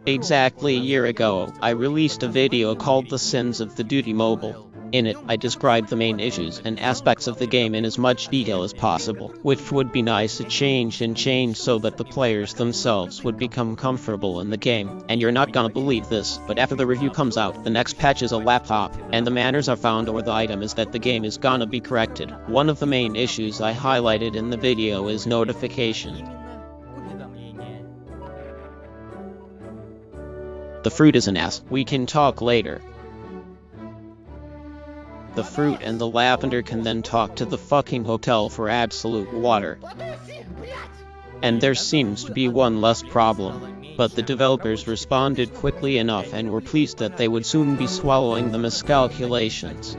Exactly a year ago, I released a video called The Sins of the Duty Mobile. In it, I described the main issues and aspects of the game in as much detail as possible, which would be nice to change so that the players themselves would become comfortable in the game. And you're not gonna believe this, but after the review comes out, the next patch is a laptop, and the manners are found or the item is that the game is gonna be corrected. One of the main issues I highlighted in the video is notification. The fruit is an ass. We can talk later. The fruit and the lavender can then talk to the fucking hotel for absolute water. And there seems to be one less problem, but the developers responded quickly enough and were pleased that they would soon be swallowing the miscalculations.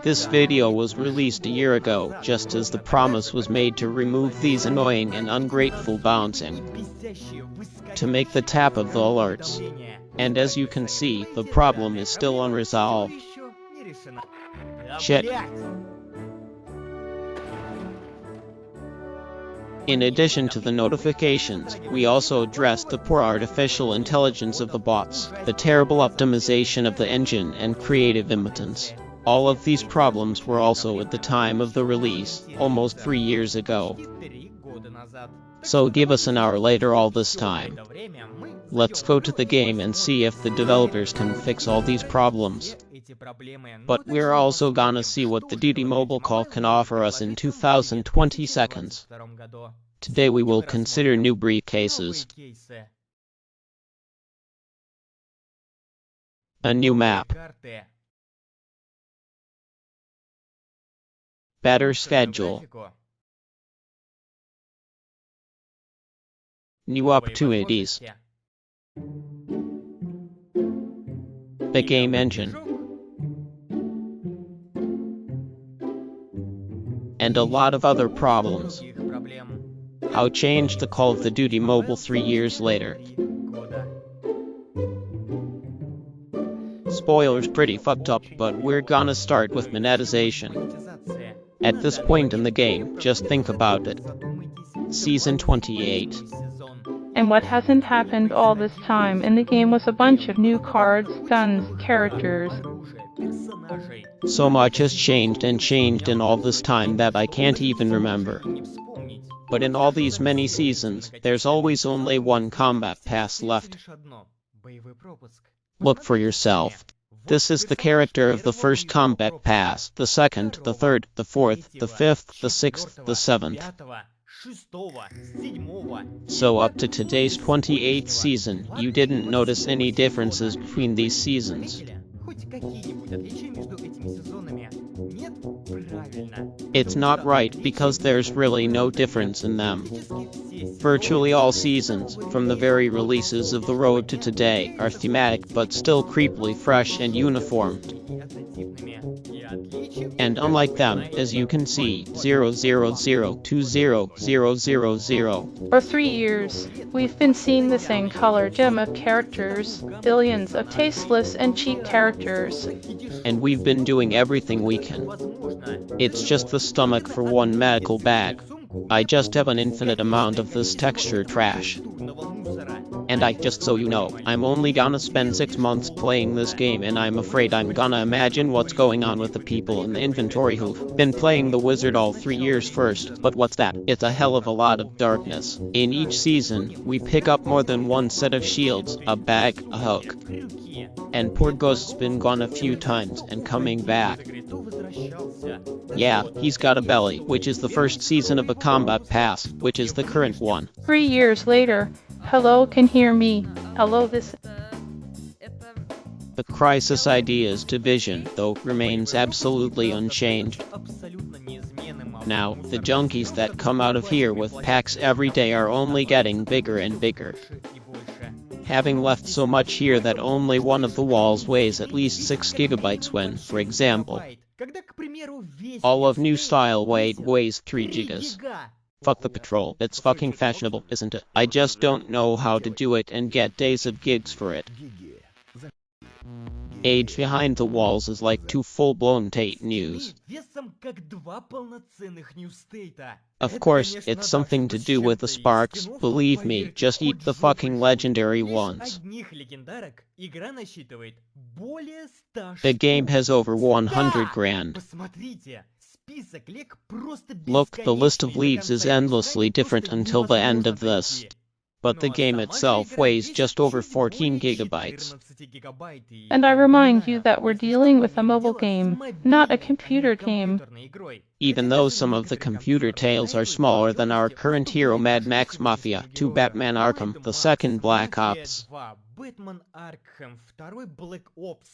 This video was released a year ago, just as the promise was made to remove these annoying and ungrateful bouncing, to make the tap of the alerts. And as you can see, the problem is still unresolved. Shit. In addition to the notifications, we also addressed the poor artificial intelligence of the bots, the terrible optimization of the engine, and creative impotence. All of these problems were also at the time of the release, almost 3 years ago. So give us an hour later all this time. Let's go to the game and see if the developers can fix all these problems. But we're also gonna see what the Duty Mobile call can offer us in 2020 seconds. Today we will consider new briefcases, a new map, better schedule, new opportunities, the game engine, and a lot of other problems. How change the Call of the Duty Mobile 3 years later. Spoilers pretty fucked up, but we're gonna start with monetization. At this point in the game, just think about it. Season 28. And what hasn't happened all this time in the game was a bunch of new cards, guns, characters. So much has changed in all this time that I can't even remember. But in all these many seasons, there's always only one combat pass left. Look for yourself. This is the character of the first combat pass, the second, the third, the fourth, the fifth, the sixth, the seventh. So up to today's 28th season, you didn't notice any differences between these seasons. It's not right because there's really no difference in them. Virtually all seasons, from the very releases of The Road to today, are thematic but still creepily fresh and uniformed. And unlike them, as you can see, 0002000. For 3 years, we've been seeing the same color gem of characters, billions of tasteless and cheap characters. And we've been doing everything we can. It's just the stomach for one medical bag. I just have an infinite amount of this texture trash. And just so you know, I'm only gonna spend 6 months playing this game, and I'm afraid I'm gonna imagine what's going on with the people in the inventory who've been playing the wizard all 3 years first. But what's that? It's a hell of a lot of darkness. In each season, we pick up more than one set of shields, a bag, a hook. And poor Ghost's been gone a few times and coming back. Yeah, he's got a belly, which is the first season of a combat pass, which is the current one. 3 years later, hello, can hear me. Hello, this. The Crisis Ideas division, though, remains absolutely unchanged. Now, the junkies that come out of here with packs every day are only getting bigger and bigger. Having left so much here that only one of the walls weighs at least 6 gigabytes when, for example, all of new style weighs 3 gigas. Fuck the patrol, it's fucking fashionable, isn't it? I just don't know how to do it and get days of gigs for it. Age behind the walls is like 2 full-blown Tate News. Of course, it's something to do with the sparks, believe me, just eat the fucking legendary ones. The game has over 100 grand. Look, the list of leagues is endlessly different until the end of this. But the game itself weighs just over 14 gigabytes. And I remind you that we're dealing with a mobile game, not a computer game. Even though some of the computer tales are smaller than our current hero Mad Max Mafia 2 Batman Arkham, the second Black Ops,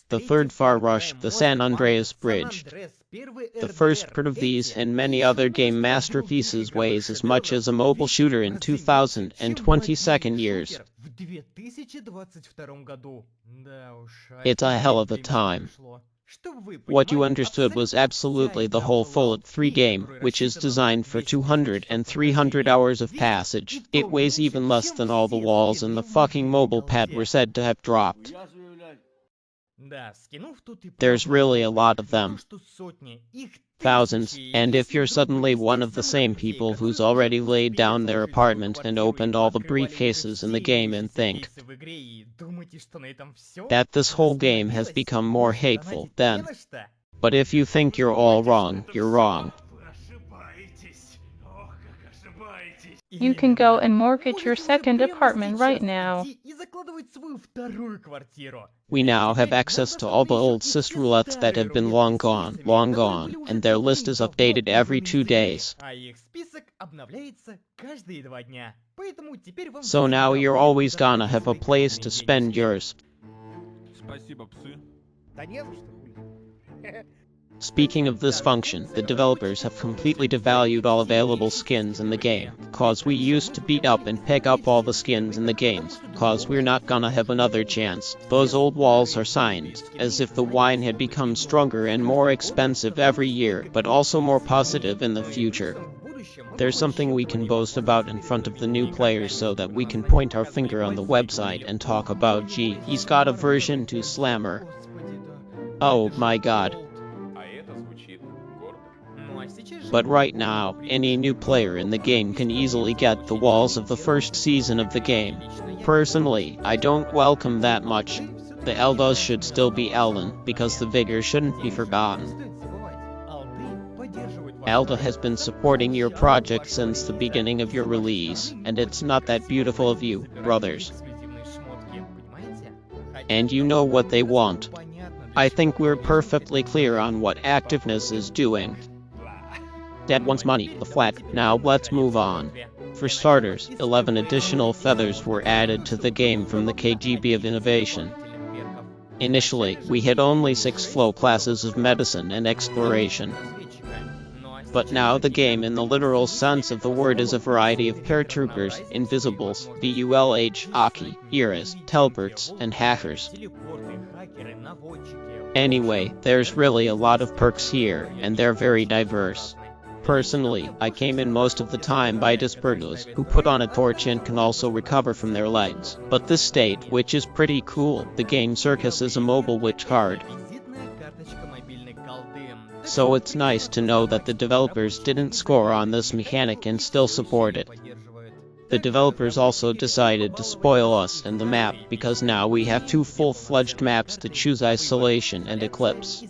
the third Far Rush, the San Andreas Bridge. The first part of these and many other game masterpieces weighs as much as a mobile shooter in 2022 years. It's a hell of a time. What you understood was absolutely the whole Fallout 3 game, which is designed for 200 and 300 hours of passage. It weighs even less than all the walls in the fucking mobile pad were said to have dropped. There's really a lot of them. Thousands, and if you're suddenly one of the same people who's already laid down their apartment and opened all the briefcases in the game and think that this whole game has become more hateful, then. But if you think you're all wrong, you're wrong. You can go and mortgage your second apartment right now. We now have access to all the old roulettes that have been long gone, and their list is updated every 2 days. So now you're always gonna have a place to spend yours. Speaking of this function, the developers have completely devalued all available skins in the game, cause we used to beat up and pick up all the skins in the games, cause we're not gonna have another chance. Those old walls are signs, as if the wine had become stronger and more expensive every year, but also more positive in the future. There's something we can boast about in front of the new players so that we can point our finger on the website and talk about gee, he's got a version 2 slammer. Oh my god. But right now, any new player in the game can easily get the walls of the first season of the game. Personally, I don't welcome that much. The Eldas should still be Elden, because the vigor shouldn't be forgotten. Elda has been supporting your project since the beginning of your release, and it's not that beautiful of you, brothers. And you know what they want. I think we're perfectly clear on what Activeness is doing. Dad wants money, the flag. Now let's move on. For starters, 11 additional feathers were added to the game from the KGB of Innovation. Initially, we had only 6 flow classes of medicine and exploration. But now the game in the literal sense of the word is a variety of paratroopers, invisibles, VULH, Aki, Iris, Telberts, and hackers. Anyway, there's really a lot of perks here, and they're very diverse. Personally, I came in most of the time by Despertos, who put on a torch and can also recover from their legs. But this state, which is pretty cool, the game Circus is a mobile witch card. So it's nice to know that the developers didn't score on this mechanic and still support it. The developers also decided to spoil us and the map, because now we have 2 full-fledged maps to choose: Isolation and Eclipse.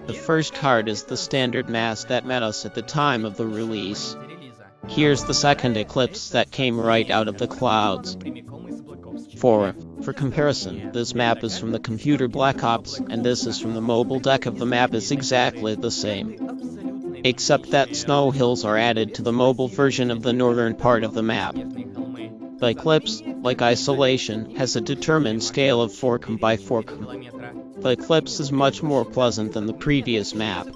The first card is the standard mass that met us at the time of the release. Here's the second Eclipse that came right out of the clouds. For comparison, this map is from the computer Black Ops, and this is from the mobile deck of the map is exactly the same. Except that snow hills are added to the mobile version of the northern part of the map. The Eclipse, like Isolation, has a determined scale of 4km by 4km. The Eclipse is much more pleasant than the previous map.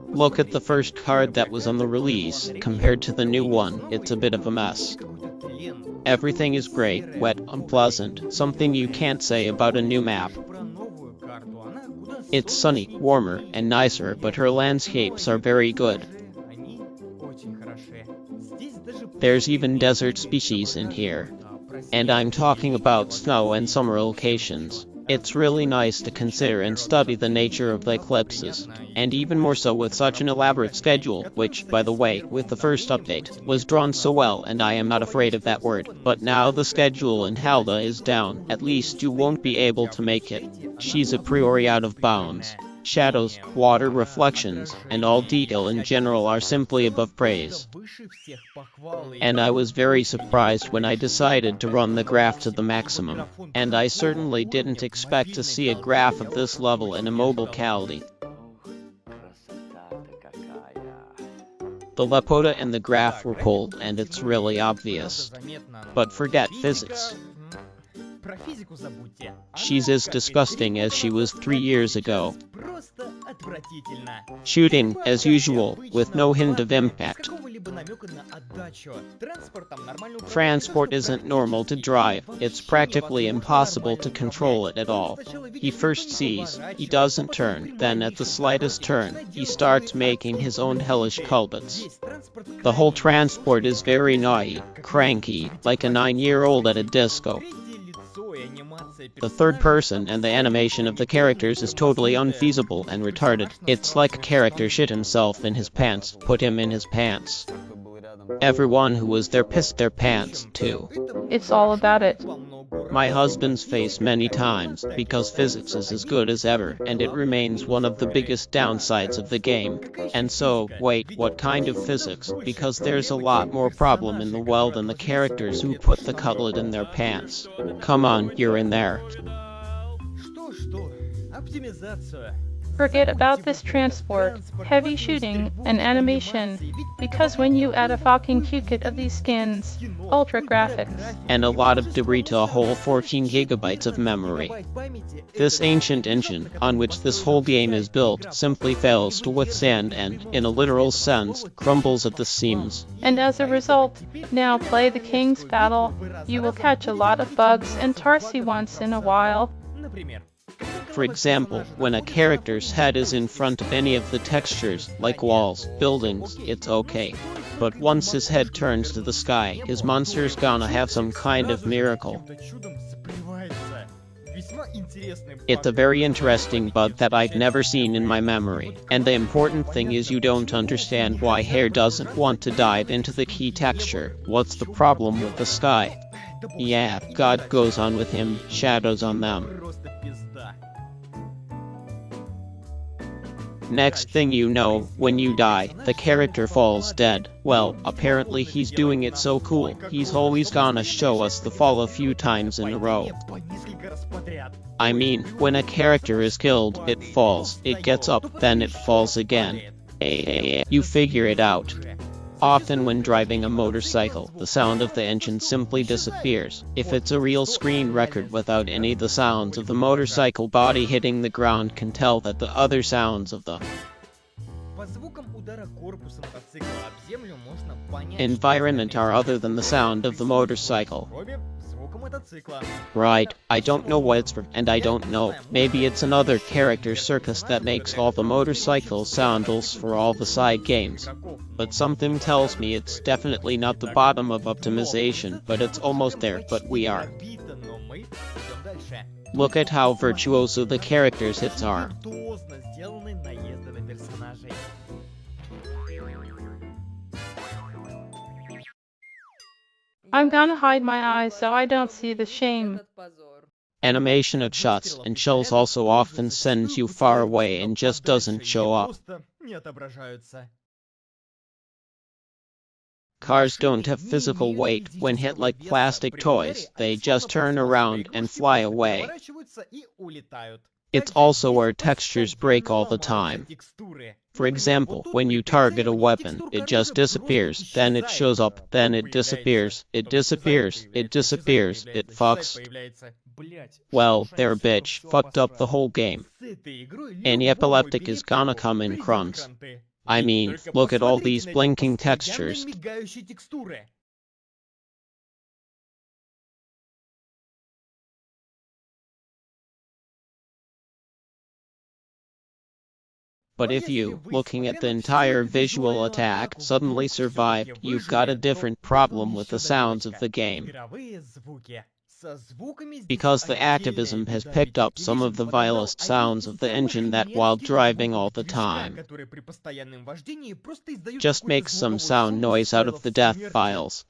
Look at the first card that was on the release, compared to the new one, it's a bit of a mess. Everything is great, wet, unpleasant, something you can't say about a new map. It's sunny, warmer, and nicer, but her landscapes are very good. There's even desert species in here. And I'm talking about snow and summer locations. It's really nice to consider and study the nature of the eclipses, and even more so with such an elaborate schedule, which, by the way, with the first update, was drawn so well, and I am not afraid of that word. But now the schedule in Halda is down, at least you won't be able to make it. She's a priori out of bounds. Shadows, water reflections, and all detail in general are simply above praise. And I was very surprised when I decided to run the graph to the maximum. And I certainly didn't expect to see a graph of this level in a mobile quality. The Lapoda and the graph were pulled, and it's really obvious. But forget physics. She's as disgusting as she was 3 years ago. Shooting, as usual, with no hint of impact. Transport isn't normal to drive, it's practically impossible to control it at all. He first sees, he doesn't turn, then at the slightest turn, he starts making his own hellish culbits. The whole transport is very naughty, cranky, like a 9-year-old at a disco. The third person and the animation of the characters is totally unfeasible and retarded. It's like a character shit himself in his pants, put him in his pants. Everyone who was there pissed their pants, too. It's all about it. My husband's face many times, because physics is as good as ever, and it remains one of the biggest downsides of the game. And so, wait, what kind of physics? Because there's a lot more problem in the world than the characters who put the cutlet in their pants. Come on, you're in there. Forget about this transport, heavy shooting, and animation, because when you add a fucking Q-kit of these skins, ultra graphics, and a lot of debris to a whole 14 gigabytes of memory, this ancient engine, on which this whole game is built, simply fails to withstand and, in a literal sense, crumbles at the seams. And as a result, now play the King's Battle, you will catch a lot of bugs and Tarsi once in a while. For example, when a character's head is in front of any of the textures, like walls, buildings, it's okay. But once his head turns to the sky, his monster's gonna have some kind of miracle. It's a very interesting bug that I've never seen in my memory, and the important thing is you don't understand why Hair doesn't want to dive into the key texture. What's the problem with the sky? Yeah, God goes on with him, shadows on them. Next thing you know, when you die, the character falls dead. Well, apparently he's doing it so cool, he's always gonna show us the fall a few times in a row. I mean, when a character is killed, it falls, it gets up, then it falls again. You figure it out. Often when driving a motorcycle, the sound of the engine simply disappears. If it's a real screen record without any of the sounds of the motorcycle body hitting the ground can tell that the other sounds of the environment are other than the sound of the motorcycle. Right, I don't know what it's for, and I don't know. Maybe it's another character circus that makes all the motorcycle soundles for all the side games. But something tells me it's definitely not the bottom of optimization, but it's almost there, but we are. Look at how virtuoso the characters' hits are. I'm gonna hide my eyes so I don't see the shame. Animation of shots and shells also often sends you far away and just doesn't show up. Cars don't have physical weight when hit like plastic toys, they just turn around and fly away. It's also where textures break all the time. For example, when you target a weapon, it just disappears, then it shows up, then it disappears, it disappears, it disappears, it fucks. Well, their bitch fucked up the whole game. Any epileptic is gonna come in crumbs. I mean, look at all these blinking textures. But if you, looking at the entire visual attack, suddenly survived, you've got a different problem with the sounds of the game. Because the activism has picked up some of the vilest sounds of the engine that while driving all the time just makes some sound noise out of the death files.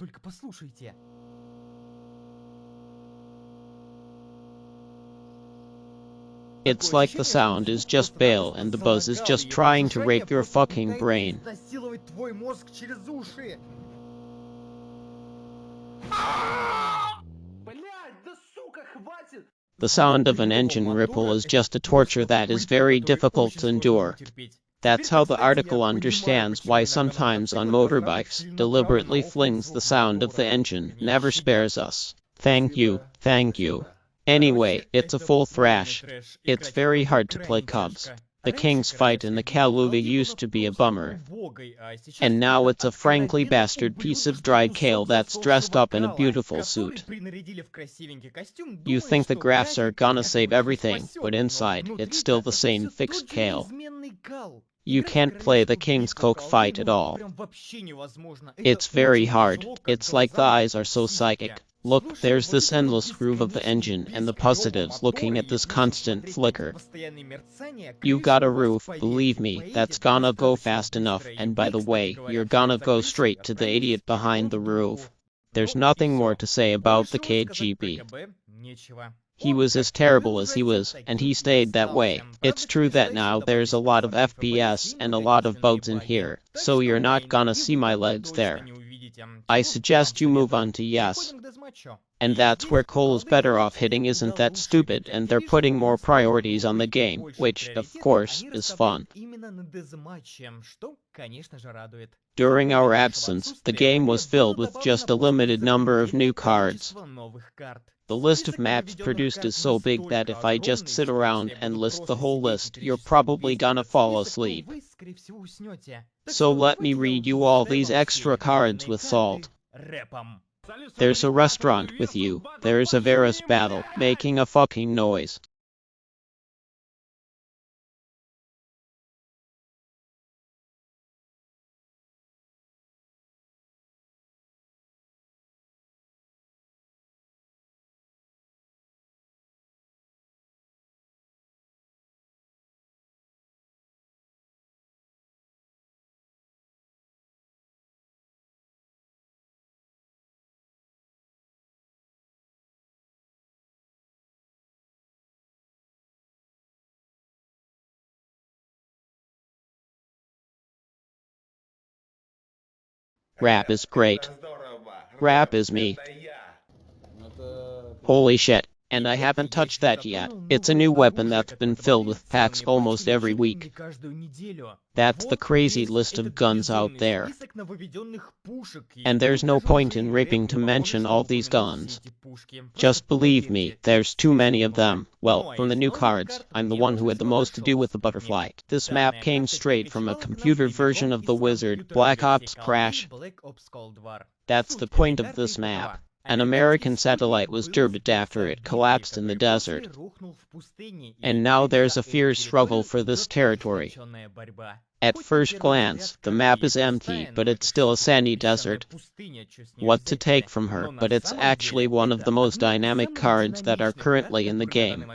It's like the sound is just bail and the buzz is just trying to rape your fucking brain. The sound of an engine ripple is just a torture that is very difficult to endure. That's how the article understands why sometimes on motorbikes deliberately flings the sound of the engine, never spares us. Thank you, thank you. Anyway, it's a full thrash. It's very hard to play Cubs. The King's fight in the Kaluga used to be a bummer. And now it's a frankly bastard piece of dried kale that's dressed up in a beautiful suit. You think the graphs are gonna save everything, but inside, it's still the same fixed kale. You can't play the King's Coke fight at all. It's very hard. It's like the eyes are so psychic. Look, there's this endless groove of the engine and the positives looking at this constant flicker. You got a roof, believe me, that's gonna go fast enough, and by the way, you're gonna go straight to the idiot behind the roof. There's nothing more to say about the KGB. He was as terrible as he was, and he stayed that way. It's true that now there's a lot of FPS and a lot of bugs in here, so you're not gonna see my legs there. I suggest you move on to yes. And that's where Cole's better off hitting isn't that stupid, and they're putting more priorities on the game, which, of course, is fun. During our absence, the game was filled with just a limited number of new cards. The list of maps produced is so big that if I just sit around and list the whole list, you're probably gonna fall asleep. So let me read you all these extra cards with salt. There's a restaurant with you. There's a Varus battle, making a fucking noise. Rap is great. Rap is me. Holy shit. And I haven't touched that yet. It's a new weapon that's been filled with packs almost every week. That's the crazy list of guns out there. And there's no point in raping to mention all these guns. Just believe me, there's too many of them. Well, from the new cards, I'm the one who had the most to do with the butterfly. This map came straight from a computer version of the Wizard, Black Ops Crash. That's the point of this map. An American satellite was derbied after it collapsed in the desert. And now there's a fierce struggle for this territory. At first glance, the map is empty, but it's still a sandy desert. What to take from her, but it's actually one of the most dynamic cards that are currently in the game.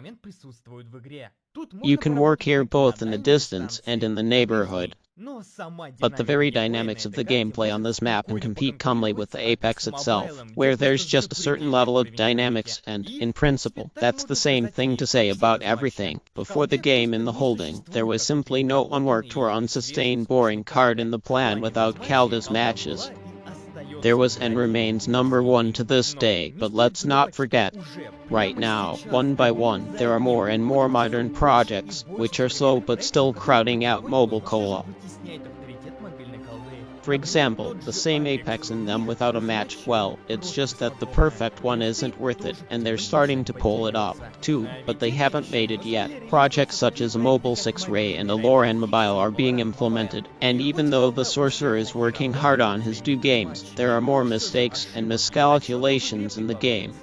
You can work here both in the distance and in the neighborhood. But the very dynamics of the gameplay on this map can compete calmly with the Apex itself, where there's just a certain level of dynamics and, in principle, that's the same thing to say about everything. Before the game in the holding, there was simply no unworked or unsustained boring card in the plan without Caldas matches. There was and remains #1 to this day, but let's not forget, right now, one by one, there are more and more modern projects, which are slow but still crowding out mobile co-op. For example, the same Apex in them without a match, well, it's just that the perfect one isn't worth it, and they're starting to pull it up, too, but they haven't made it yet. Projects such as a Mobile 6-Ray and a Warzone Mobile are being implemented, and even though the Sorcerer is working hard on his two games, there are more mistakes and miscalculations in the game.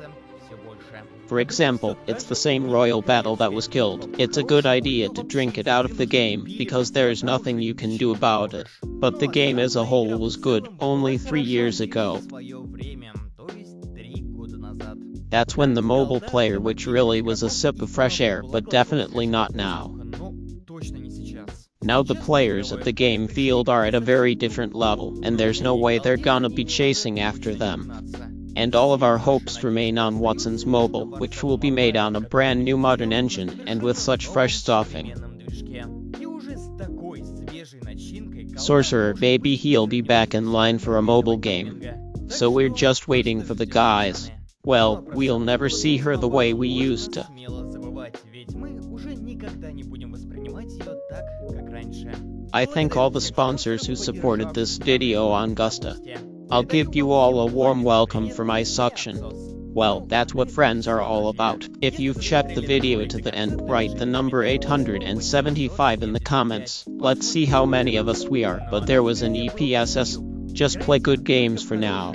For example, it's the same royal battle that was killed. It's a good idea to drink it out of the game, because there's nothing you can do about it. But the game as a whole was good, only 3 years ago. That's when the mobile player, which really was a sip of fresh air, but definitely not now. Now the players at the game field are at a very different level, and there's no way they're gonna be chasing after them. And all of our hopes remain on Warzone Mobile, which will be made on a brand new modern engine and with such fresh stuffing. Sorcerer baby, he'll be back in line for a mobile game. So we're just waiting for the guys. Well, we'll never see her the way we used to. I thank all the sponsors who supported this video on Gusta. I'll give you all a warm welcome for my suction. Well, that's what friends are all about. If you've checked the video to the end, write the number 875 in the comments. Let's see how many of us we are, but there was an EPSS. Just play good games for now.